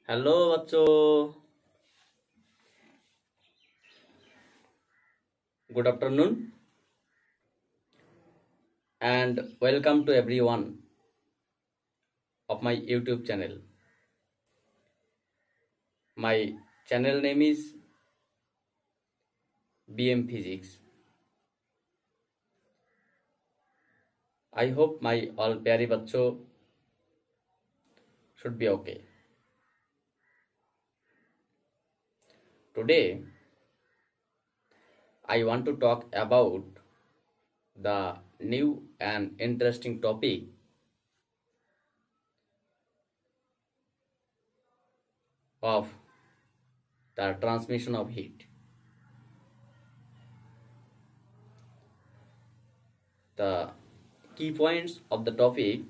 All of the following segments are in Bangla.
हेलो बच्चों, good afternoon and welcome to everyone of my YouTube channel. My channel name is BM Physics. I hope my all प्यारे बच्चों should be okay. Today I want to talk about the new and interesting topic of the transmission of heat. The key points of the topic: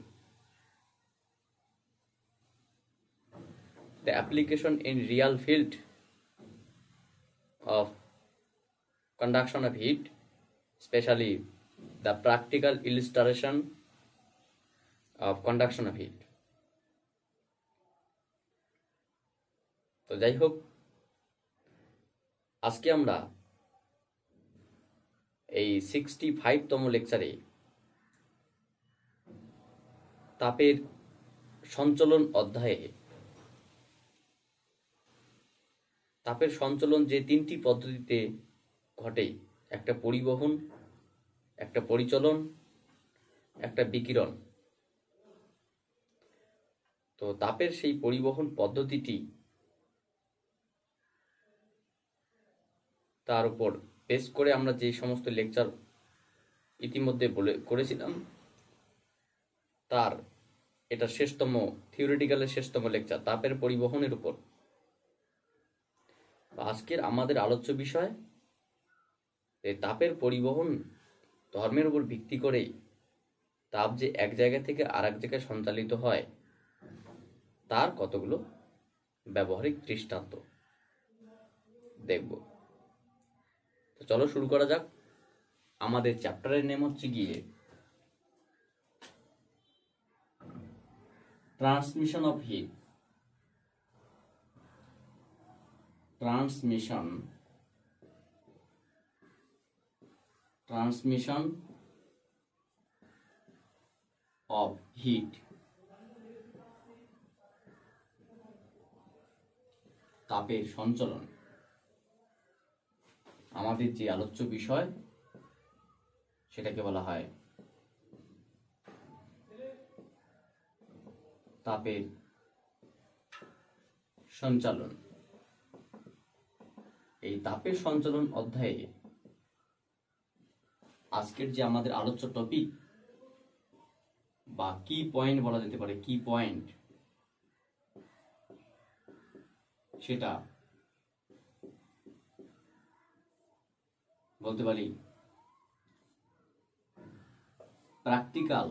the application in real field of conduction of heat, especially the practical illustration of conduction of heat. তো যাই হোক, আজকে আমরা এই 65তম লেকচারে তাপের সঞ্চালন অধ্যায়ে তাপের সঞ্চালন যে তিনটি পদ্ধতিতে ঘটে, একটা পরিবহন, একটা পরিচলন, একটা বিকিরণ। তো তাপের সেই পরিবহন পদ্ধতিটি তার উপর বেস করে আমরা যে সমস্ত লেকচার ইতিমধ্যে করেছিলাম, তার এটা শেষতম, থিওরিটিক্যালের শেষতম লেকচার তাপের পরিবহনের উপর। আজকের আমাদের আলোচ্য বিষয় এই তাপের পরিবহন ধর্মের উপর ভিত্তি করে তাপ যে এক জায়গা থেকে আর এক জায়গায় সঞ্চালিত হয়, তার কতগুলো ব্যবহারিক দৃষ্টান্ত দেখব। তো চলো শুরু করা যাক। আমাদের চ্যাপ্টারের নেম হচ্ছে গিয়ে transmission of heat. Transmission of heat, তাপের সঞ্চালন। আমাদের যে আলোচ্য বিষয় সেটাকে বলা হয় তাপের সঞ্চালন। এই তাপের সঞ্চালন অধ্যায়ে আজকের যে আমাদের আলোচ্য টপিক বা কি পয়েন্ট বলা যেতে পারে, কি পয়েন্ট, সেটা বলতে পারি practical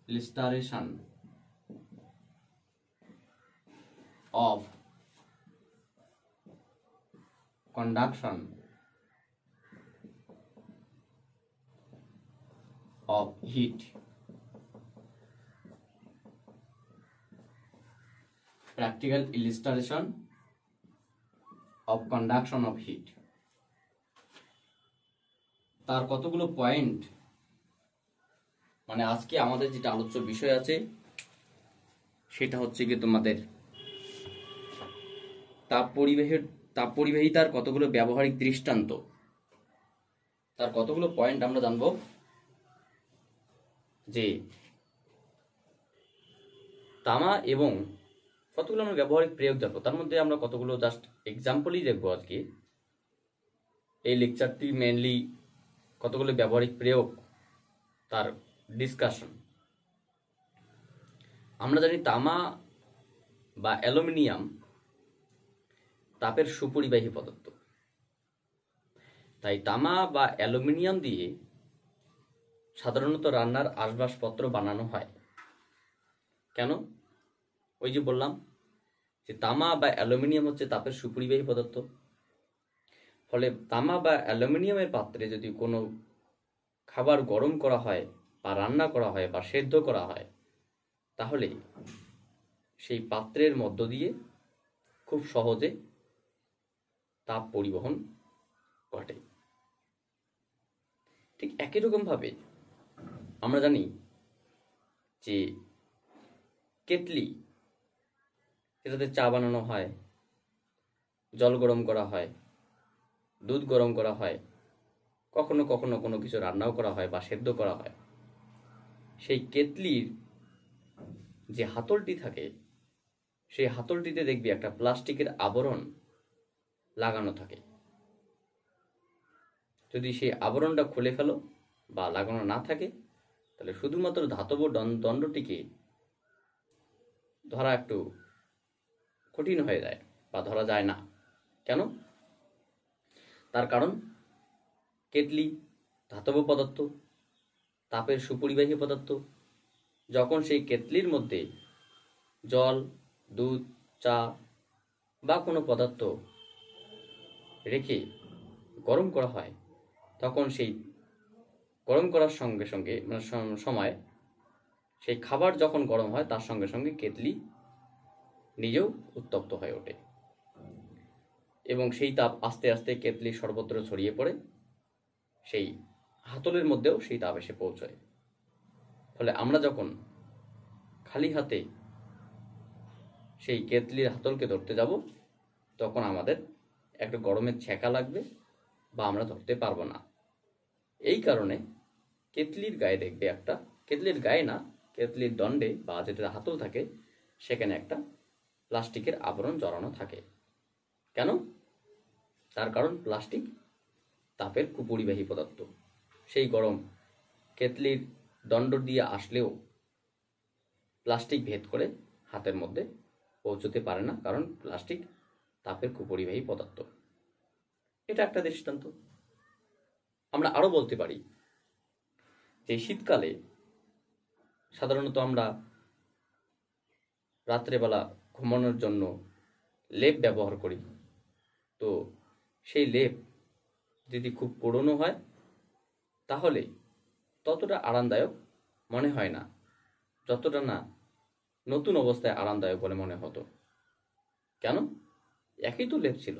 illustration of conduction of heat. Practical illustration of conduction of heat. তার কতগুলো পয়েন্ট, মানে আজকে আমাদের যেটা আলোচ্য বিষয় আছে সেটা হচ্ছে কি তোমাদের তাপ পরিবাহিতার কতগুলো ব্যবহারিক দৃষ্টান্ত, তার কতগুলো পয়েন্ট আমরা জানবো। যে তামা এবং কতগুলো আমরা ব্যবহারিক প্রয়োগ জানবো, তার মধ্যে আমরা কতগুলো জাস্ট এক্সাম্পলই দেখবো আজকে। এই লেকচারটি মেনলি কতগুলো ব্যবহারিক প্রয়োগ, তার ডিসকাশন। আমরা জানি তামা বা অ্যালুমিনিয়াম তাপের সুপরিবাহী পদার্থ। তাই তামা বা অ্যালুমিনিয়াম দিয়ে সাধারণত রান্নার আসবাবপত্র বানানো হয়। কেন? ওই যে বললাম যে তামা বা অ্যালুমিনিয়াম হচ্ছে তাপের সুপরিবাহী পদার্থ, ফলে তামা বা অ্যালুমিনিয়ামের পাত্রে যদি কোনো খাবার গরম করা হয় বা রান্না করা হয় বা সেদ্ধ করা হয়, তাহলে সেই পাত্রের মধ্য দিয়ে খুব সহজে তাপ পরিবহন ঘটে। ঠিক একই রকমভাবে আমরা জানি যে কেটলি, যেটাতে চা বানানো হয়, জল গরম করা হয়, দুধ গরম করা হয়, কখনো কখনো কোনো কিছু রান্নাও করা হয় বা সেদ্ধ করা হয়, সেই কেটলির যে হাতলটি থাকে, সেই হাতলটিতে দেখবি একটা প্লাস্টিকের আবরণ লাগানো থাকে। যদি সেই আবরণটা খুলে ফেলো বা লাগানো না থাকে, তাহলে শুধুমাত্র ধাতব দণ্ডটিকে ধরা একটু কঠিন হয়ে যায় বা ধরা যায় না। কেন? তার কারণ কেটলি ধাতব পদার্থ, তাপের সুপরিবাহী পদার্থ। যখন সেই কেটলির মধ্যে জল, দুধ, চা বা কোনো পদার্থ রেখে গরম করা হয়, তখন সেই গরম করার সঙ্গে সঙ্গে সময় সেই খাবার যখন গরম হয়, তার সঙ্গে সঙ্গে কেটলি নিজেও উত্তপ্ত হয়ে ওঠে এবং সেই তাপ আস্তে আস্তে কেটলির সর্বত্র ছড়িয়ে পড়ে, সেই হাতলের মধ্যেও সেই তাপ এসে পৌঁছয়। ফলে আমরা যখন খালি হাতে সেই কেটলির হাতলকে ধরতে যাব, তখন আমাদের একটা গরমের ছ্যাঁকা লাগবে বা আমরা ধরতে পারবো না। এই কারণে কেটলির গায়ে দেখবে একটা, কেটলির গায়ে না, কেটলির দণ্ডে বা যেটা হাতল থাকে, সেখানে একটা প্লাস্টিকের আবরণ জড়ানো থাকে। কেন? তার কারণ প্লাস্টিক তাপের কুপরিবাহী পদার্থ। সেই গরম কেটলির দণ্ড দিয়ে আসলেও প্লাস্টিক ভেদ করে হাতের মধ্যে পৌঁছতে পারে না, কারণ প্লাস্টিক তাপের কুপরিবাহী পদার্থ। এটা একটা দৃষ্টান্ত। আমরা আরো বলতে পারি যে শীতকালে সাধারণত আমরা রাত্রেবেলা ঘুমানোর জন্য লেপ ব্যবহার করি। তো সেই লেপ যদি খুব পুরনো হয়, তাহলে ততটা আরামদায়ক মনে হয় না, যতটা না নতুন অবস্থায় আরামদায়ক বলে মনে হতো। কেন? একই তো লেপ ছিল,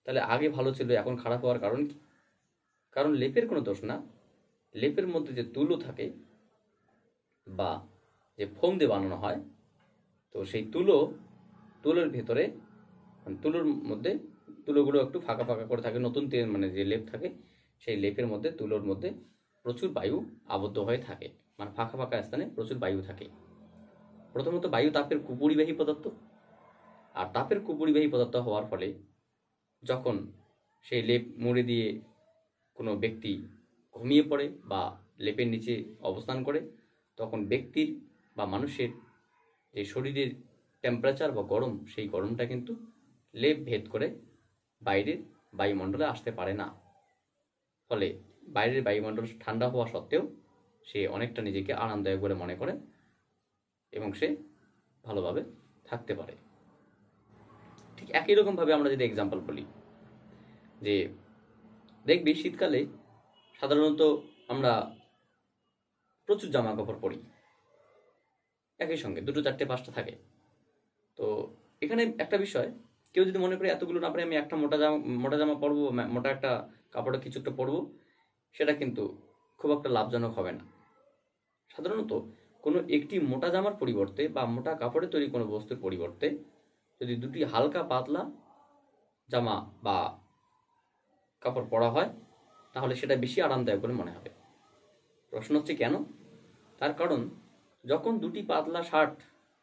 তাহলে আগে ভালো ছিল, এখন খারাপ হওয়ার কারণ কি? কারণ লেপের কোনো দোষ না। লেপের মধ্যে যে তুলো থাকে বা যে ফোম দিয়ে বানানো হয়, তো সেই তুলোর ভেতরে, তুলোর মধ্যে তুলোগুলো একটু ফাঁকা ফাঁকা করে থাকে। নতুন মানে যে লেপ থাকে, সেই লেপের মধ্যে, তুলোর মধ্যে প্রচুর বায়ু আবদ্ধ হয়ে থাকে, মানে ফাঁকা ফাঁকা স্থানে প্রচুর বায়ু থাকে। প্রথমত বায়ু তাপের কুপরিবাহী পদার্থ, আর তাপের কুপরিবাহী পদার্থ হওয়ার ফলে যখন সেই লেপ মুড়ে দিয়ে কোনো ব্যক্তি ঘুমিয়ে পড়ে বা লেপের নিচে অবস্থান করে, তখন ব্যক্তির বা মানুষের যে শরীরের টেম্পারেচার বা গরম, সেই গরমটা কিন্তু লেপ ভেদ করে বাইরের বায়ুমণ্ডলে আসতে পারে না। ফলে বাইরের বায়ুমণ্ডল ঠান্ডা হওয়া সত্ত্বেও সে অনেকটা নিজেকে আরামদায়ক বলে মনে করে এবং সে ভালোভাবে থাকতে পারে। ঠিক একই রকমভাবে আমরা যদি এক্সাম্পল বলি, যে দেখবি শীতকালে সাধারণত আমরা প্রচুর জামা কাপড় পরি, একই সঙ্গে 2, 4, 5টা থাকে। তো এখানে একটা বিষয়, কেউ যদি মনে করে এতগুলো না পারে, আমি একটা মোটা জামা পরবো, মোটা একটা কাপড়ে কিছু একটা পরবো, সেটা কিন্তু খুব একটা লাভজনক হবে না। সাধারণত কোনো একটি মোটা জামার পরিবর্তে বা মোটা কাপড়ে তৈরি কোনো বস্তুর পরিবর্তে যদি দুটি হালকা পাতলা জামা বা কাপড় পরা হয়, তাহলে সেটা বেশি আরামদায়ক বলে মনে হবে। প্রশ্ন হচ্ছে কেন? তার কারণ যখন দুটি পাতলা শার্ট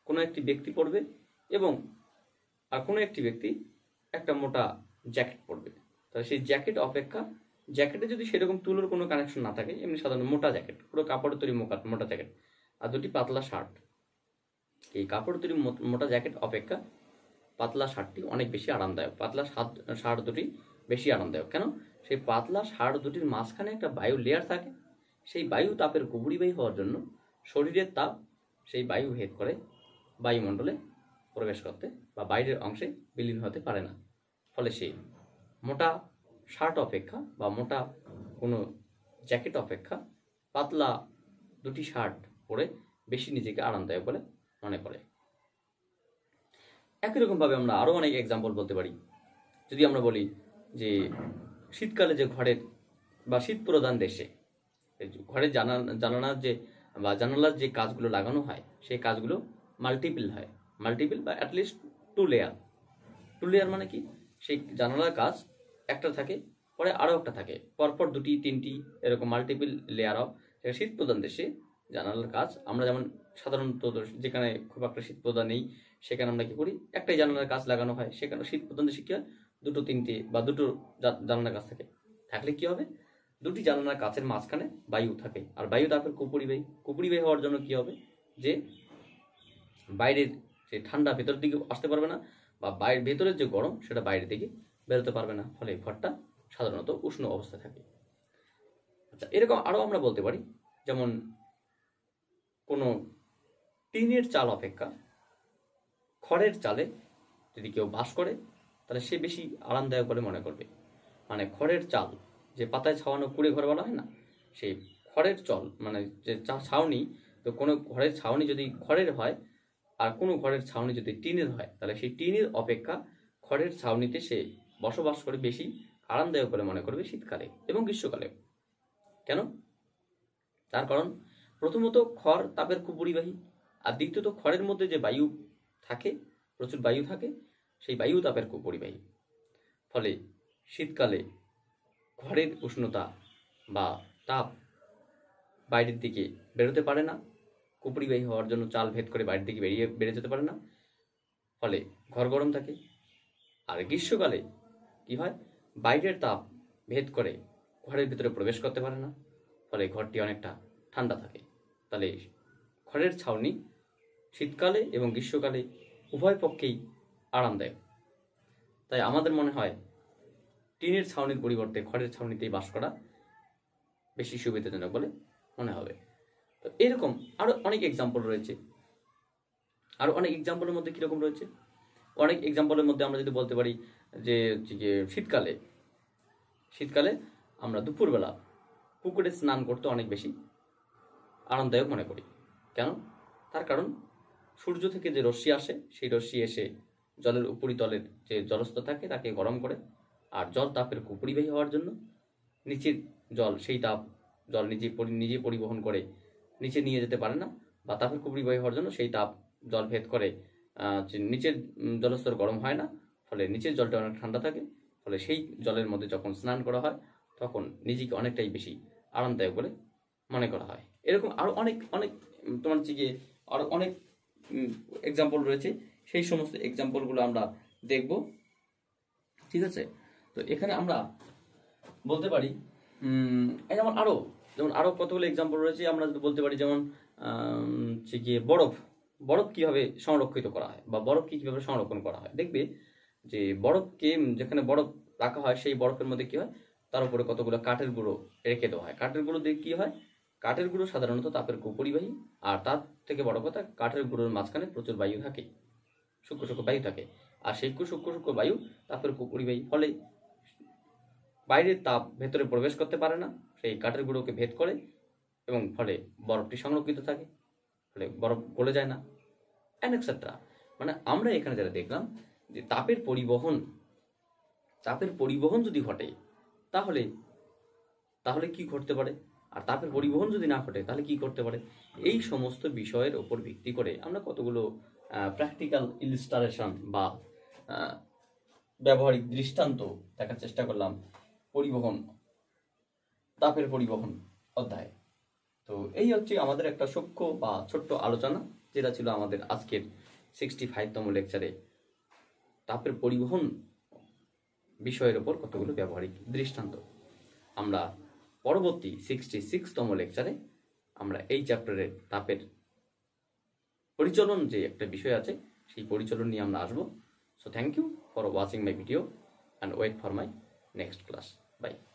কোনো একটি ব্যক্তি পরবে এবং আর কোনো একটি ব্যক্তি একটা মোটা জ্যাকেট পরবে, তাহলে সেই জ্যাকেট অপেক্ষা, জ্যাকেটে যদি সেরকম তুলোর কোনো কানেকশন না থাকে, এমনি সাধারণ মোটা জ্যাকেট, পুরো কাপড়ের তৈরি মোটা জ্যাকেট, আর দুটি পাতলা শার্ট, এই কাপড় তৈরি মোটা জ্যাকেট অপেক্ষা পাতলা শার্টটি অনেক বেশি আরামদায়ক। পাতলা শার্ট দুটি বেশি আরামদায়ক। কেন? সেই পাতলা শার্ট দুটির মাঝখানে একটা বায়ু লেয়ার থাকে। সেই বায়ু তাপের কুপরিবাহী হওয়ার জন্য শরীরের তাপ সেই বায়ু ভেদ করে বায়ুমণ্ডলে প্রবেশ করতে বা বাইরের অংশে বিলীন হতে পারে না। ফলে সেই মোটা শার্ট অপেক্ষা বা মোটা কোনো জ্যাকেট অপেক্ষা পাতলা দুটি শার্ট পরে বেশি নিজেকে আরামদায়ক বলে মনে করে। একই রকমভাবে আমরা আরও অনেক এক্সাম্পল বলতে পারি। যদি আমরা বলি যে শীতকালে যে ঘরের বা শীত প্রধান দেশে ঘরের জানালার যে বা জানালার যে কাজগুলো লাগানো হয় সেই কাজগুলো মাল্টিপল হয়, মাল্টিপল বা অ্যাটলিস্ট 2 লেয়ার। 2 লেয়ার মানে কি, সেই জানালার কাজ একটা থাকে, পরে আরও একটা থাকে, পরপর 2টি 3টি এরকম মাল্টিপল লেয়ার অফ। শীত প্রধান দেশে জানালার কাজ আমরা যেমন সাধারণত যেখানে খুব একটা শীত প্রধান নেই সেখানে আমরা কি করি, একটাই জানালার কাজ লাগানো হয়। সেখানে শীত প্রধান দেশে কি হয়, 2টো 3টে বা 2টো জানালার কাজ থাকে। থাকলে কি হবে, 2টি জানালার কাছের মাঝখানে বায়ু থাকে, আর বায়ু তাপের কুপরিবাহী। কুপরিবাহী হওয়ার জন্য কি হবে, যে বাইরের যে ঠান্ডা ভেতরের দিকে আসতে পারবে না, বা বাইরের ভেতরের যে গরম সেটা বাইরের দিকে বেরোতে পারবে না, ফলে ঘরটা সাধারণত উষ্ণ অবস্থায় থাকে। আচ্ছা, এরকম আরও আমরা বলতে পারি, যেমন কোনো টিনের চাল অপেক্ষা খড়ের চালে যদি কেউ বাস করে তাহলে সে বেশি আরামদায়ক বলে মনে করবে। মানে খড়ের চাল, যে পাতায় ছাওয়ানো কুড়ে ঘর বলা হয় না, সেই খড়ের চল মানে যে ছাউনি, তো কোনো ঘরের ছাউনি যদি খড়ের হয় আর কোনো ঘরের ছাউনি যদি টিনের হয় তাহলে সেই টিনের অপেক্ষা খড়ের ছাউনিতে সে বসবাস করে বেশি আরামদায়ক বলে মনে করবে শীতকালে এবং গ্রীষ্মকালে। কেন? তার কারণ প্রথমত খড় তাপের কুপরিবাহী, আর দ্বিতীয়ত খড়ের মধ্যে যে বায়ু থাকে, প্রচুর বায়ু থাকে, সেই বায়ু তাপের কুপরিবাহী। ফলে শীতকালে ঘরের উষ্ণতা বা তাপ বাইরের দিকে বেরোতে পারে না, কুপরিবাহী হওয়ার জন্য চাল ভেদ করে বাইরের দিকে বেড়ে যেতে পারে না, ফলে ঘর গরম থাকে। আর গ্রীষ্মকালে কি হয়, বাইরের তাপ ভেদ করে ঘরের ভিতরে প্রবেশ করতে পারে না, ফলে ঘরটি অনেকটা ঠান্ডা থাকে। তাহলে খড়ের ছাউনি শীতকালে এবং গ্রীষ্মকালে উভয় পক্ষেই আরামদায়ক। তাই আমাদের মনে হয় টিনের ছাউনির পরিবর্তে খড়ের ছাউনিতেই বাস করা বেশি সুবিধাজনক বলে মনে হবে। তো এরকম আরও অনেক এক্সাম্পল রয়েছে। আরও অনেক এক্সাম্পলের মধ্যে কীরকম রয়েছে, অনেক এক্সাম্পলের মধ্যে আমরা যদি বলতে পারি যে শীতকালে আমরা দুপুরবেলা পুকুরে স্নান করতে অনেক বেশি আরামদায়ক মনে করি। কেন? তার কারণ সূর্য থেকে যে রশ্মি আসে সেই রশ্মি এসে জলের উপরিতলের যে জলস্তর থাকে তাকে গরম করে, আর জল তাপের কুপরিবাহী হওয়ার জন্য নিচের জল সেই তাপ জল নিজে পরিবহন করে নিচে নিয়ে যেতে পারে না, বা তাপের কুপরিবাহী হওয়ার জন্য সেই তাপ জল ভেদ করে নিচের জলস্তর গরম হয় না, ফলে নিচের জলটা অনেক ঠান্ডা থাকে। ফলে সেই জলের মধ্যে যখন স্নান করা হয় তখন নিজেকে অনেকটাই বেশি আরামদায়ক বলে মনে করা হয়। এরকম আরও অনেক অনেক তোমার আরও অনেক এক্সাম্পল রয়েছে, সেই সমস্ত এক্সাম্পলগুলো আমরা দেখব। ঠিক আছে, তো এখানে আমরা বলতে পারি যেমন আরও কতগুলো এক্সাম্পল রয়েছে। আমরা যদি বলতে পারি যেমন বরফ কীভাবে সংরক্ষিত করা হয় বা বরফকে কীভাবে সংরক্ষণ করা হয়। দেখবে যে বরফকে যেখানে বরফ রাখা হয় সেই বরফের মধ্যে কী হয়, তার উপরে কতগুলো কাঠের গুঁড়ো রেখে দেওয়া হয়। কাঠের গুঁড়ো দিয়ে কী হয়, কাঠের গুঁড়ো সাধারণত তাপের কুপরিবাহী, আর তার থেকে বড় কথা কাঠের গুঁড়োর মাঝখানে প্রচুর বায়ু থাকে, সূক্ষ্ম বায়ু থাকে, আর সেই সূক্ষ্ম বায়ু তাপের কুপরিবাহী। ফলে বাইরের তাপ ভেতরে প্রবেশ করতে পারে না, সেই কাঠের গুঁড়োকে ভেদ করে, এবং ফলে বরফটি সংরক্ষিত থাকে, ফলে বরফ গলে যায় না, অ্যান্ড এক্সেট্রা। মানে আমরা এখানে যারা দেখলাম যে তাপের পরিবহন যদি ঘটে তাহলে কি ঘটতে পারে, আর তাপের পরিবহন যদি না ঘটে তাহলে কি করতে পারে, এই সমস্ত বিষয়ের ওপর ভিত্তি করে আমরা কতগুলো প্র্যাকটিক্যাল ইলিস্ট্রেশন বা ব্যবহারিক দৃষ্টান্ত দেখার চেষ্টা করলাম তাপের পরিবহন অধ্যায়। তো এই হচ্ছে আমাদের একটা সূক্ষ্ম বা ছোট্ট আলোচনা, যেটা ছিল আমাদের আজকের 65তম লেকচারে তাপের পরিবহন বিষয়ের ওপর কতগুলো ব্যবহারিক দৃষ্টান্ত। আমরা পরবর্তী 66তম লেকচারে আমরা এই চ্যাপ্টারের তাপের পরিচলন যে একটা বিষয় আছে সেই পরিচলন নিয়ে আমরা আসবো। So thank you for watching my video and wait for my next class. Bye.